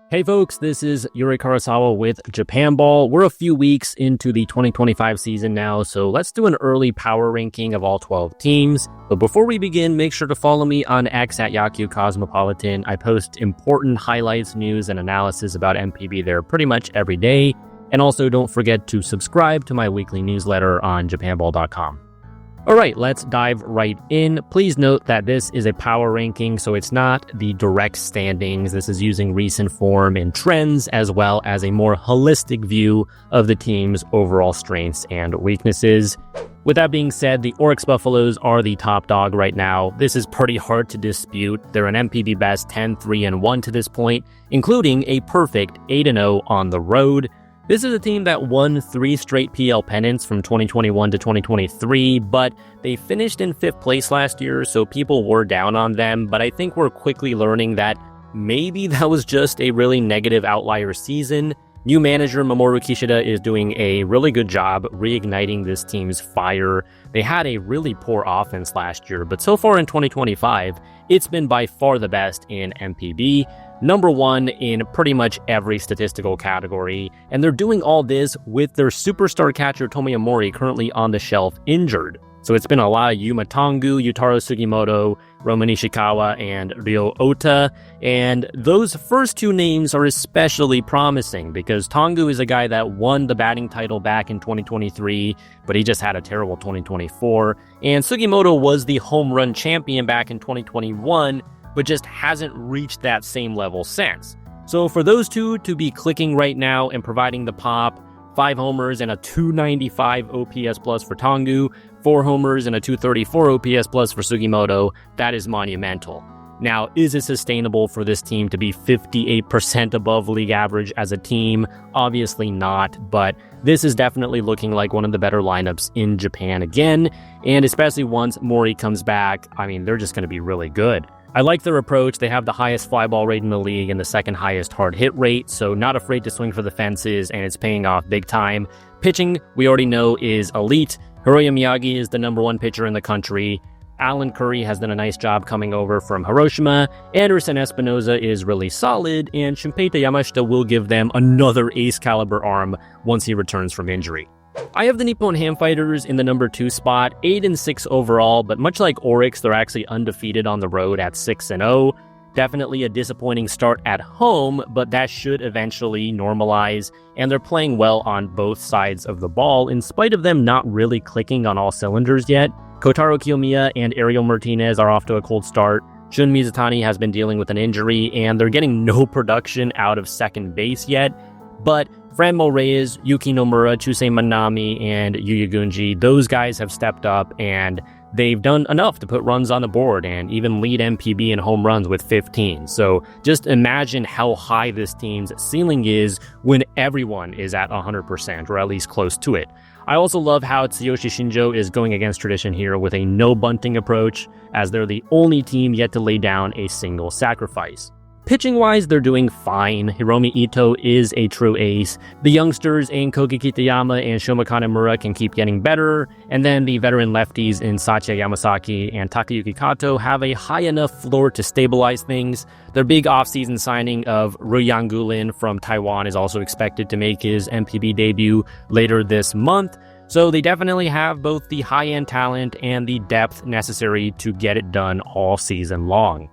Hey folks, this is Yuri Karasawa with Japan Ball. We're a few weeks into the 2025 season now, so let's do an early power ranking of all 12 teams. But before we begin, make sure to follow me on X at Yakult Cosmopolitan. I post important highlights, news, and analysis about NPB there pretty much every day. And also don't forget to subscribe to my weekly newsletter on japanball.com. All right, let's dive right in. Please note that this is a power ranking, so it's not the direct standings. This is using recent form and trends, as well as a more holistic view of the team's overall strengths and weaknesses. With that being said, the Orix Buffaloes are the top dog right now. This is pretty hard to dispute. They're an NPB best 10-3-1 to this point, including a perfect 8-0 on the road. This is a team that won 3 straight PL pennants from 2021 to 2023, but they finished in 5th place last year, so people were down on them. But I think we're quickly learning that maybe that was just a really negative outlier season. New manager Mamoru Kishida is doing a really good job reigniting this team's fire. They had a really poor offense last year, but so far in 2025, it's been by far the best in NPB. Number 1 in pretty much every statistical category, and they're doing all this with their superstar catcher Tomoya Mori currently on the shelf injured. So it's been a lot of Yuma Tongu, Yutaro Sugimoto, Roman Ishikawa, and Ryo Ota, and those first 2 names are especially promising because Tongu is a guy that won the batting title back in 2023, but he just had a terrible 2024, and Sugimoto was the home run champion back in 2021, but just hasn't reached that same level since. So for those 2 to be clicking right now and providing the pop, 5 homers and a 295 OPS plus for Tongu, 4 homers and a 234 OPS plus for Sugimoto, that is monumental. Now, is it sustainable for this team to be 58% above league average as a team? Obviously not, but this is definitely looking like one of the better lineups in Japan again, and especially once Mori comes back, I mean, they're just going to be really good. I like their approach. They have the highest fly ball rate in the league and the second highest hard hit rate, so not afraid to swing for the fences, and it's paying off big time. Pitching, we already know, is elite. Hiroya Miyagi is the number 1 pitcher in the country. Alan Curry has done a nice job coming over from Hiroshima. Anderson Espinoza is really solid, and Shunpeita Yamashita will give them another ace-caliber arm once he returns from injury. I have the Nippon-Ham Fighters in the number 2 spot, 8-6 overall, but much like Orix, they're actually undefeated on the road at 6-0. Definitely a disappointing start at home, but that should eventually normalize, and they're playing well on both sides of the ball, in spite of them not really clicking on all cylinders yet. Kotaro Kiyomiya and Ariel Martinez are off to a cold start. Shun Mizutani has been dealing with an injury, and they're getting no production out of second base yet, but Franmil Reyes, Yuki Nomura, Chusei Manami, and Yuya Gunji, those guys have stepped up and they've done enough to put runs on the board and even lead NPB in home runs with 15. So just imagine how high this team's ceiling is when everyone is at 100% or at least close to it. I also love how Tsuyoshi Shinjo is going against tradition here with a no bunting approach, as they're the only team yet to lay down a single sacrifice. Pitching-wise, they're doing fine. Hiromi Ito is a true ace. The youngsters in Kogi Kitayama and Shoma Kanemura can keep getting better. And then the veteran lefties in Satya Yamasaki and Takayuki Kato have a high enough floor to stabilize things. Their big offseason signing of Ruyang Gulin from Taiwan is also expected to make his NPB debut later this month. So they definitely have both the high-end talent and the depth necessary to get it done all season long.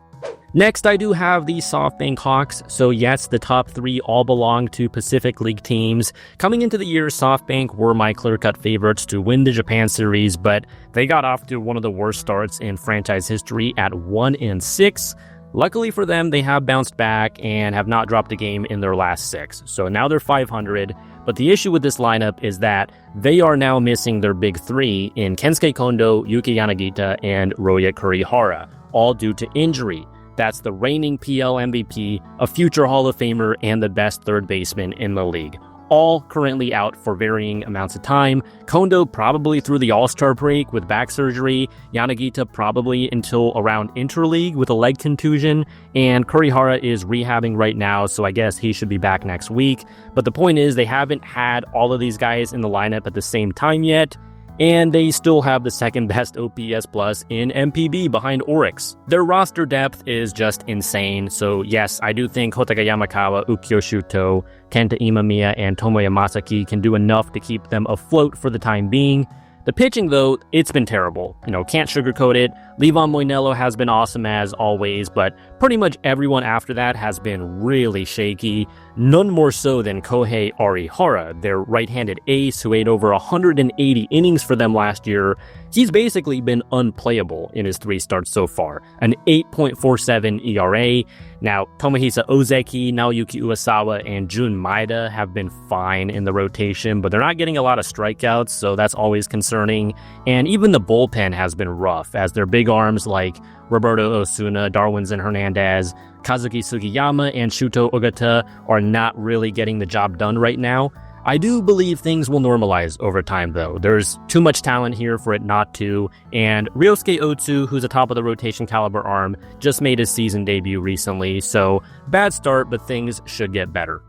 Next, I do have the SoftBank Hawks. So yes, the top 3 all belong to Pacific League teams. Coming into the year, SoftBank were my clear-cut favorites to win the Japan Series, but they got off to one of the worst starts in franchise history at 1-6. Luckily for them, they have bounced back and have not dropped a game in their last 6. So now they're 500. But the issue with this lineup is that they are now missing their big 3 in Kensuke Kondo, Yuki Yanagita, and Roya Kurihara, all due to injury. That's the reigning PL MVP, a future Hall of Famer, and the best third baseman in the league. All currently out for varying amounts of time. Kondo probably through the All-Star break with back surgery. Yanagita probably until around Interleague with a leg contusion. And Kurihara is rehabbing right now, so I guess he should be back next week. But the point is, they haven't had all of these guys in the lineup at the same time yet. and they still have the second best OPS plus in NPB behind Orix. Their roster depth is just insane, so yes, I do think Hotaga Yamakawa, Ukyo Shuto, Kenta Imamiya, and Tomoya Masaki can do enough to keep them afloat for the time being. The pitching, though, it's been terrible. Can't sugarcoat it. Levon Moinello has been awesome as always, but pretty much everyone after that has been really shaky. None more so than Kohei Arihara, their right-handed ace who ate over 180 innings for them last year. He's basically been unplayable in his 3 starts so far, an 8.47 ERA. Now, Tomohisa Ozeki, Naoyuki Uesawa, and Jun Maeda have been fine in the rotation, but they're not getting a lot of strikeouts, so that's always concerning. And even the bullpen has been rough, as their big arms like Roberto Osuna, Darwinzon Hernandez, Kazuki Sugiyama, and Shuto Ogata are not really getting the job done right now. I do believe things will normalize over time, though. There's too much talent here for it not to, and Ryosuke Otsu, who's a top-of-the-rotation caliber arm, just made his season debut recently, so bad start, but things should get better.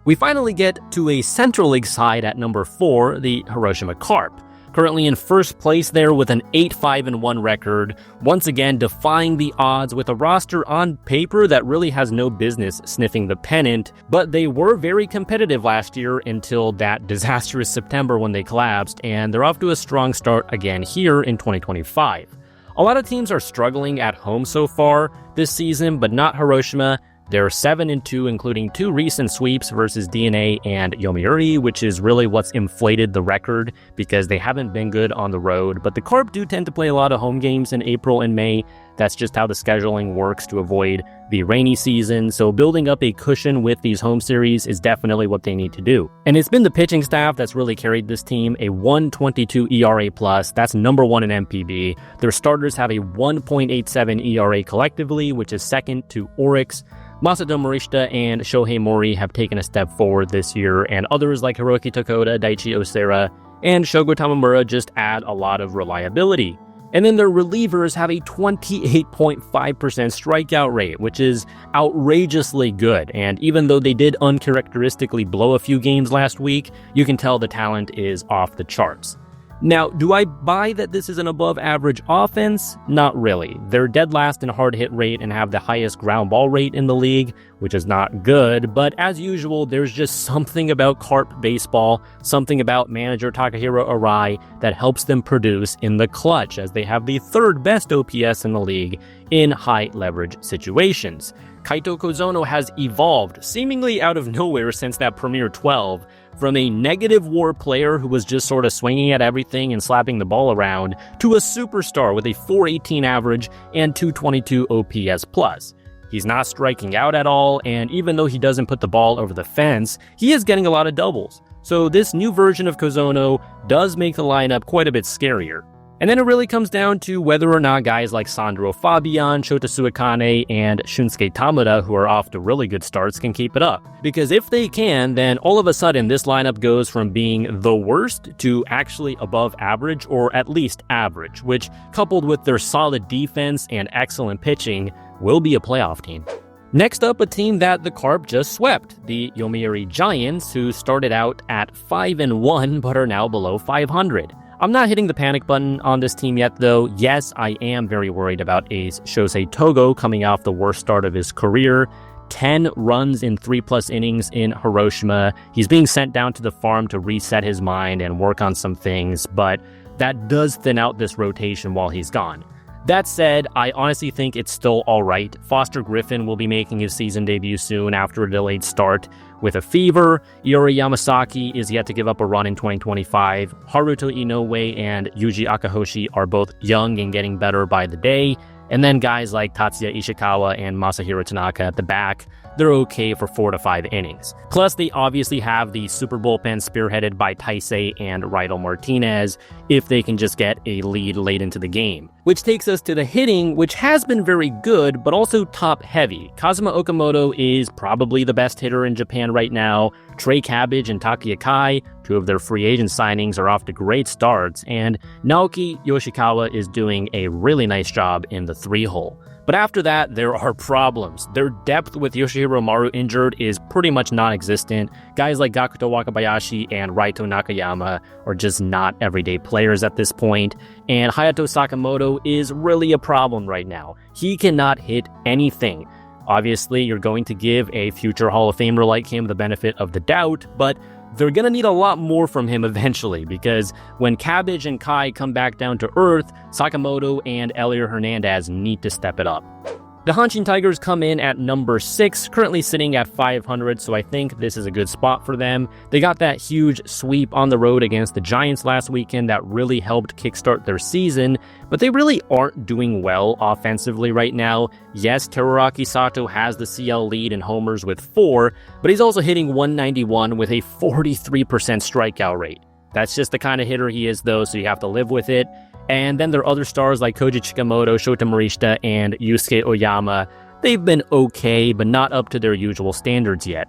We finally get to a Central League side at number 4, the Hiroshima Carp. Currently in first place there with an 8-5-1 record, once again defying the odds with a roster on paper that really has no business sniffing the pennant, but they were very competitive last year until that disastrous September when they collapsed, and they're off to a strong start again here in 2025. A lot of teams are struggling at home so far this season, but not Hiroshima. They're 7-2, including 2 recent sweeps versus DeNA and Yomiuri, which is really what's inflated the record because they haven't been good on the road. But the Carp do tend to play a lot of home games in April and May. That's just how the scheduling works to avoid the rainy season. So building up a cushion with these home series is definitely what they need to do. And it's been the pitching staff that's really carried this team, a 1.22 ERA plus. That's number 1 in NPB. Their starters have a 1.87 ERA collectively, which is second to Orix. Masato Morishita and Shohei Mori have taken a step forward this year, and others like Hiroki Tokoda, Daichi Osera, and Shogo Tamamura just add a lot of reliability. And then their relievers have a 28.5% strikeout rate, which is outrageously good. And even though they did uncharacteristically blow a few games last week, you can tell the talent is off the charts. Now, do I buy that this is an above-average offense? Not really. They're dead last in hard hit rate and have the highest ground ball rate in the league, which is not good, but as usual, there's just something about Carp baseball, something about manager Takahiro Arai that helps them produce in the clutch, as they have the 3rd best OPS in the league in high-leverage situations. Kaito Kozono has evolved, seemingly out of nowhere since that Premier 12, from a negative WAR player who was just sort of swinging at everything and slapping the ball around, to a superstar with a 418 average and 222 OPS plus. He's not striking out at all, and even though he doesn't put the ball over the fence, he is getting a lot of doubles. So this new version of Kozono does make the lineup quite a bit scarier. And then it really comes down to whether or not guys like Sandro Fabian, Shota Suakane, and Shunsuke Tamura, who are off to really good starts, can keep it up. Because if they can, then all of a sudden this lineup goes from being the worst to actually above average, or at least average, which, coupled with their solid defense and excellent pitching, will be a playoff team. Next up, a team that the Carp just swept, the Yomiuri Giants, who started out at 5-1 but are now below 500. I'm not hitting the panic button on this team yet, though. Yes, I am very worried about ace Shosei Togo coming off the worst start of his career. 10 runs in 3+ innings in Hiroshima. He's being sent down to the farm to reset his mind and work on some things, but that does thin out this rotation while he's gone. That said, I honestly think it's still alright. Foster Griffin will be making his season debut soon after a delayed start with a fever. Iori Yamasaki is yet to give up a run in 2025. Haruto Inoue and Yuji Akahoshi are both young and getting better by the day. And then guys like Tatsuya Ishikawa and Masahiro Tanaka at the back, they're okay for 4 to 5 innings. Plus, they obviously have the super bullpen spearheaded by Taisei and Rydel Martinez if they can just get a lead late into the game. Which takes us to the hitting, which has been very good, but also top-heavy. Kazuma Okamoto is probably the best hitter in Japan right now. Trey Cabbage and Takuya Kai, 2 of their free agent signings, are off to great starts, and Naoki Yoshikawa is doing a really nice job in the 3-hole. But after that, there are problems. Their depth with Yoshihiro Maru injured is pretty much non-existent. Guys like Gakuto Wakabayashi and Raito Nakayama are just not everyday players at this point. And Hayato Sakamoto is really a problem right now. He cannot hit anything. Obviously, you're going to give a future Hall of Famer like him the benefit of the doubt, but they're going to need a lot more from him eventually, because when Cabbage and Kai come back down to earth, Sakamoto and Elier Hernandez need to step it up. The Hanshin Tigers come in at number 6, currently sitting at 500, so I think this is a good spot for them. They got that huge sweep on the road against the Giants last weekend that really helped kickstart their season, but they really aren't doing well offensively right now. Yes, Teruraki Sato has the CL lead in homers with 4, but he's also hitting 191 with a 43% strikeout rate. That's just the kind of hitter he is, though, so you have to live with it. And then there are other stars like Koji Chikamoto, Shota Morishita, and Yusuke Oyama. They've been okay, but not up to their usual standards yet.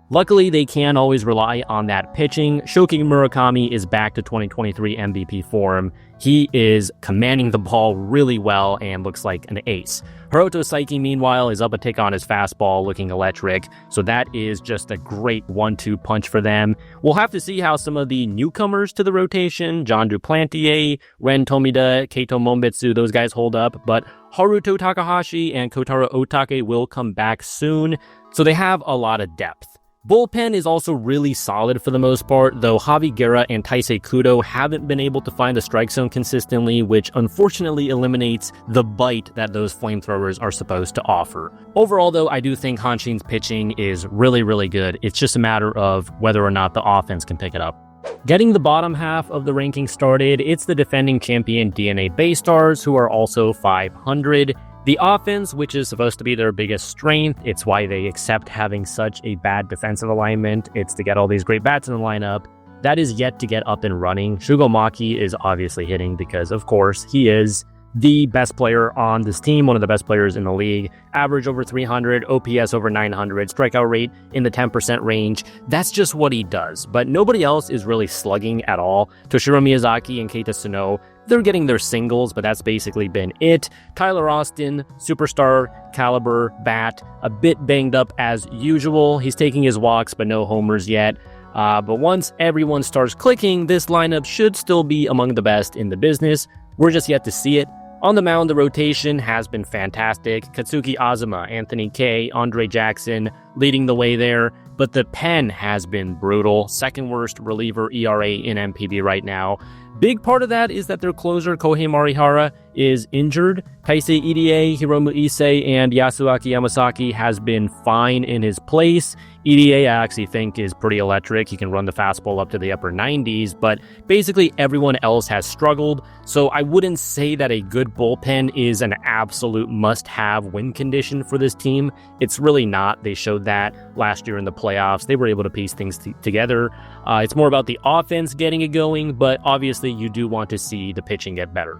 Luckily, they can always rely on that pitching. Shoki Murakami is back to 2023 MVP form. He is commanding the ball really well and looks like an ace. Hiroto Saiki, meanwhile, is up a tick on his fastball, looking electric, so that is just a great 1-2 punch for them. We'll have to see how some of the newcomers to the rotation, John Duplantier, Ren Tomida, Keito Mombitsu, those guys hold up, but Haruto Takahashi and Kotaro Otake will come back soon, so they have a lot of depth. Bullpen is also really solid for the most part, though Javi Guerra and Taisei Kudo haven't been able to find the strike zone consistently, which unfortunately eliminates the bite that those flamethrowers are supposed to offer. Overall, though, I do think Hanshin's pitching is really, really good. It's just a matter of whether or not the offense can pick it up. Getting the bottom half of the ranking started, it's the defending champion DeNA BayStars, who are also 500. The offense, which is supposed to be their biggest strength, it's why they accept having such a bad defensive alignment. It's to get all these great bats in the lineup. That is yet to get up and running. Shugo Maki is obviously hitting because, of course, he is the best player on this team, one of the best players in the league. Average over 300, OPS over 900, strikeout rate in the 10% range. That's just what he does. But nobody else is really slugging at all. Toshiro Miyazaki and Keita Tsuno, they're getting their singles, but that's basically been it. Tyler Austin, superstar caliber bat, a bit banged up as usual. He's taking his walks, but no homers yet. But once everyone starts clicking, this lineup should still be among the best in the business. We're just yet to see it. On the mound, the rotation has been fantastic. Katsuki Azuma, Anthony Kay, Andre Jackson leading the way there. But the pen has been brutal. Second worst reliever ERA in NPB right now. Big part of that is that their closer, Kohei Marihara, is injured. Taisei Irie, Hiromu Issei, and Yasuaki Yamasaki has been fine in his place. Irie, I actually think, is pretty electric. He can run the fastball up to the upper 90s, but basically everyone else has struggled, so I wouldn't say that a good bullpen is an absolute must-have win condition for this team. It's really not. They showed that last year in the playoffs. They were able to piece things together. It's more about the offense getting it going, but obviously you do want to see the pitching get better.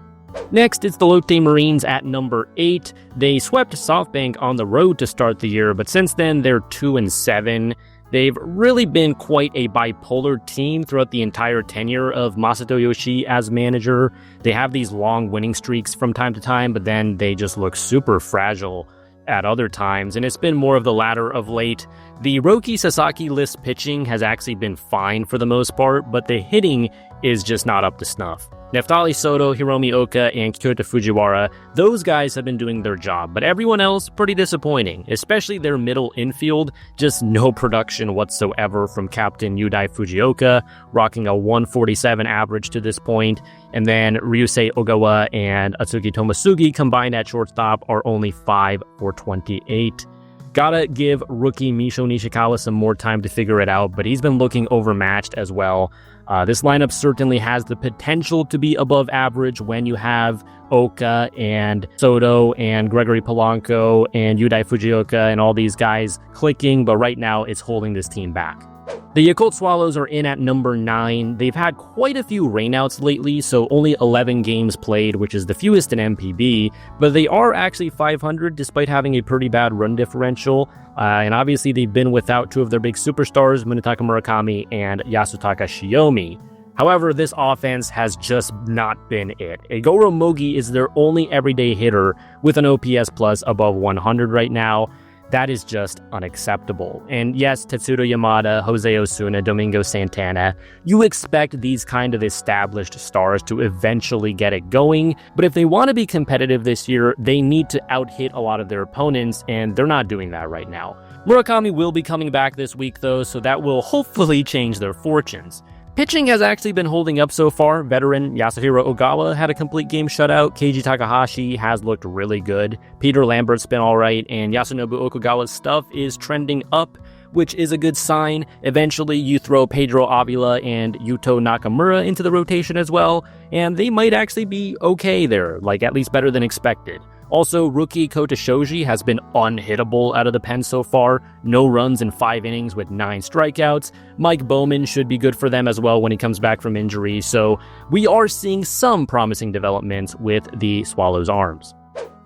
Next, it's the Lotte Marines at number 8. They swept SoftBank on the road to start the year, but since then they're 2-7. They've really been quite a bipolar team throughout the entire tenure of Masato Yoshii as manager. They have these long winning streaks from time to time, but then they just look super fragile at other times, and it's been more of the latter of late. The Roki Sasaki list pitching has actually been fine for the most part, but the hitting is just not up to snuff. Neftali Soto, Hiromi Oka, and Kyota Fujiwara, those guys have been doing their job, but everyone else pretty disappointing, especially their middle infield. Just no production whatsoever from Captain Yudai Fujioka, rocking a 147 average to this point, and then Ryusei Ogawa and Atsuki Tomasugi combined at shortstop are only 5 for 28. Gotta give rookie Misho Nishikawa some more time to figure it out, but he's been looking overmatched as well. This lineup certainly has the potential to be above average when you have Oka and Soto and Gregory Polanco and Yudai Fujioka and all these guys clicking, but right now it's holding this team back. The Yakult Swallows are in at number 9. They've had quite a few rainouts lately, so only 11 games played, which is the fewest in NPB, but they are actually 500 despite having a pretty bad run differential, and obviously they've been without two of their big superstars, Munetaka Murakami and Yasutaka Shiomi. However, this offense has just not been it. Egoro Mogi is their only everyday hitter with an OPS plus above 100 right now. That is just unacceptable. And yes, Tetsudo Yamada, Jose Osuna, Domingo Santana, you expect these kind of established stars to eventually get it going, but if they want to be competitive this year, they need to out-hit a lot of their opponents, and they're not doing that right now. Murakami will be coming back this week though, so that will hopefully change their fortunes. Pitching has actually been holding up so far. Veteran Yasuhiro Ogawa had a complete game shutout. Keiji Takahashi has looked really good. Peter Lambert's been alright, and Yasunobu Okugawa's stuff is trending up, which is a good sign. Eventually, you throw Pedro Avila and Yuto Nakamura into the rotation as well, and they might actually be okay there, like at least better than expected. Also, rookie Kota Shoji has been unhittable out of the pen so far. No runs in 5 innings with 9 strikeouts. Mike Bowman should be good for them as well when he comes back from injury. So we are seeing some promising developments with the Swallows' arms.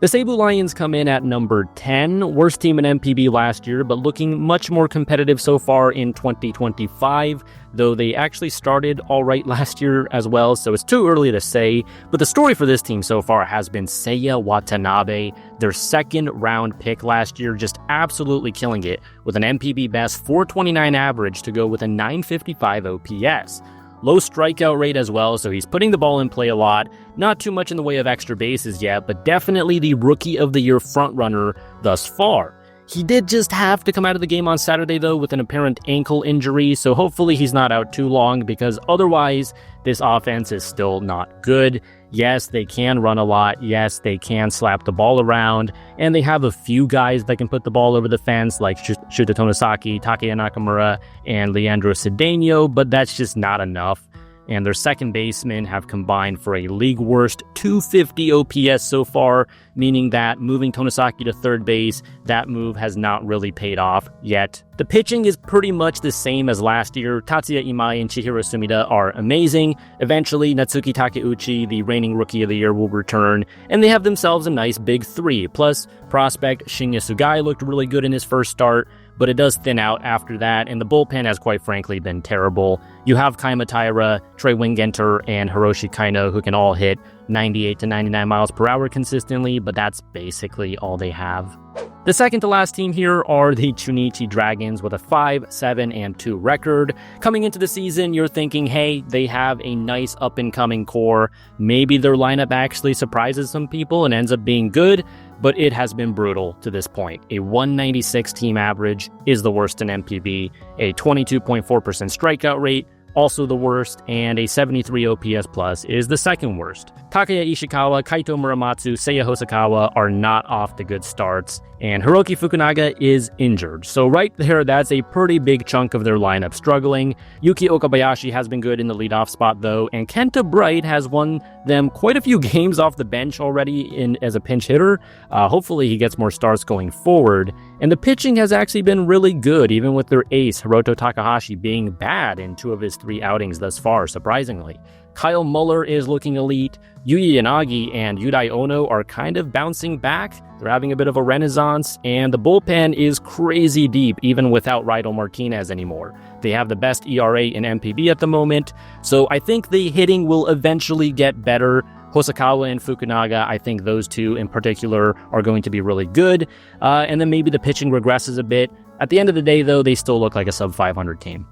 The Seibu Lions come in at number 10, worst team in NPB last year, but looking much more competitive so far in 2025, though they actually started all right last year as well, so it's too early to say. But the story for this team so far has been Seiya Watanabe, their second round pick last year, just absolutely killing it with an NPB best 429 average to go with a 955 OPS. Low strikeout rate as well, so he's putting the ball in play a lot. Not too much in the way of extra bases yet, but definitely the Rookie of the Year frontrunner thus far. He did just have to come out of the game on Saturday, though, with an apparent ankle injury, so hopefully he's not out too long, because otherwise, this offense is still not good. Yes, they can run a lot. Yes, they can slap the ball around, and they have a few guys that can put the ball over the fence, like Shuta Tonosaki, Takeya Nakamura, and Leandro Cedeno, but that's just not enough. And their second basemen have combined for a league worst 250 OPS so far, meaning that moving Tonosaki to third base, that move has not really paid off yet. The pitching is pretty much the same as last year. Tatsuya Imai and Chihiro Sumida are amazing. Eventually, Natsuki Takeuchi, the reigning Rookie of the Year, will return, and they have themselves a nice big three. Plus, prospect Shinya Sugai looked really good in his first start, but it does thin out after that, and the bullpen has quite frankly been terrible. You have Kaima Taira, Trey Wingenter, and Hiroshi Kaino who can all hit 98 to 99 miles per hour consistently, but that's basically all they have. The second to last team here are the Chuncihi Dragons with a 5-7-2 record. Coming into the season, you're thinking, hey, they have a nice up-and-coming core. Maybe their lineup actually surprises some people and ends up being good, but it has been brutal to this point. A 196 team average is the worst in NPB, a 22.4% strikeout rate, also the worst, and a 73 OPS plus is the second worst. Takaya Ishikawa, Kaito Muramatsu, Seiya Hosokawa are not off to good starts, and Hiroki Fukunaga is injured. So right there, that's a pretty big chunk of their lineup struggling. Yuki Okabayashi has been good in the leadoff spot though, and Kenta Bright has won them quite a few games off the bench already as a pinch hitter. Hopefully he gets more starts going forward. And the pitching has actually been really good, even with their ace, Hiroto Takahashi, being bad in 2 of his 3 outings thus far, surprisingly. Kyle Muller is looking elite. Yuya Yanagi and Yudai Ono are kind of bouncing back. They're having a bit of a renaissance, and the bullpen is crazy deep, even without Rydel Martinez anymore. They have the best ERA in NPB at the moment, so I think the hitting will eventually get better. Hosokawa and Fukunaga, I think those two in particular are going to be really good, and then maybe the pitching regresses a bit. At the end of the day, though, they still look like a sub-500 team.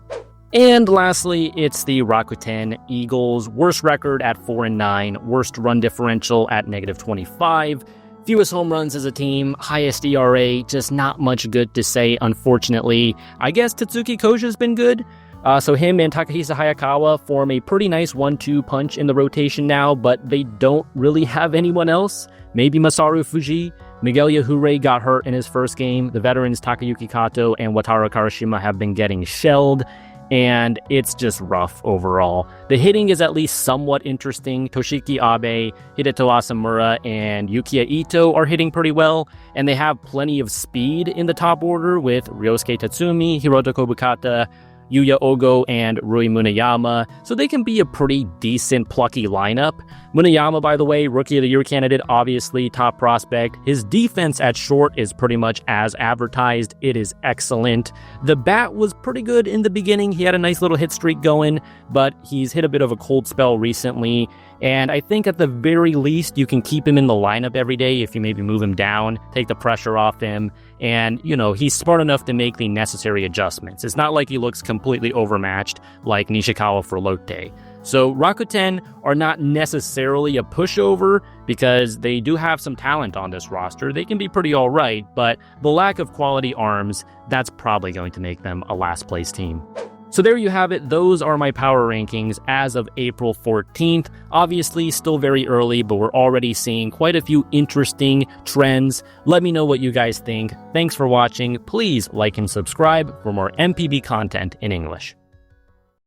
And lastly, it's the Rakuten Eagles. Worst record at 4-9, worst run differential at -25, fewest home runs as a team, highest ERA, just not much good to say, unfortunately. I guess Tatsuki Koja's been good. So him and Takahisa Hayakawa form a pretty nice 1-2 punch in the rotation now, but they don't really have anyone else. Maybe Masaru Fuji. Miguel Yahure got hurt in his first game. The veterans Takayuki Kato and Wataru Karashima have been getting shelled, and it's just rough overall. The hitting is at least somewhat interesting. Toshiki Abe, Hideto Asamura, and Yukiya Ito are hitting pretty well, and they have plenty of speed in the top order with Ryosuke Tatsumi, Hiroto Kobukata, Yuya Ogo and Rui Muneyama, so they can be a pretty decent, plucky lineup. Muneyama, by the way, Rookie of the Year candidate, obviously top prospect. His defense at short is pretty much as advertised. It is excellent. The bat was pretty good in the beginning. He had a nice little hit streak going, but he's hit a bit of a cold spell recently. And I think at the very least, you can keep him in the lineup every day if you maybe move him down, take the pressure off him. And, he's smart enough to make the necessary adjustments. It's not like he looks completely overmatched like Nishikawa for Lotte. So Rakuten are not necessarily a pushover because they do have some talent on this roster. They can be pretty all right, but the lack of quality arms, that's probably going to make them a last place team. So there you have it. Those are my power rankings as of April 14th. Obviously, still very early, but we're already seeing quite a few interesting trends. Let me know what you guys think. Thanks for watching. Please like and subscribe for more NPB content in English.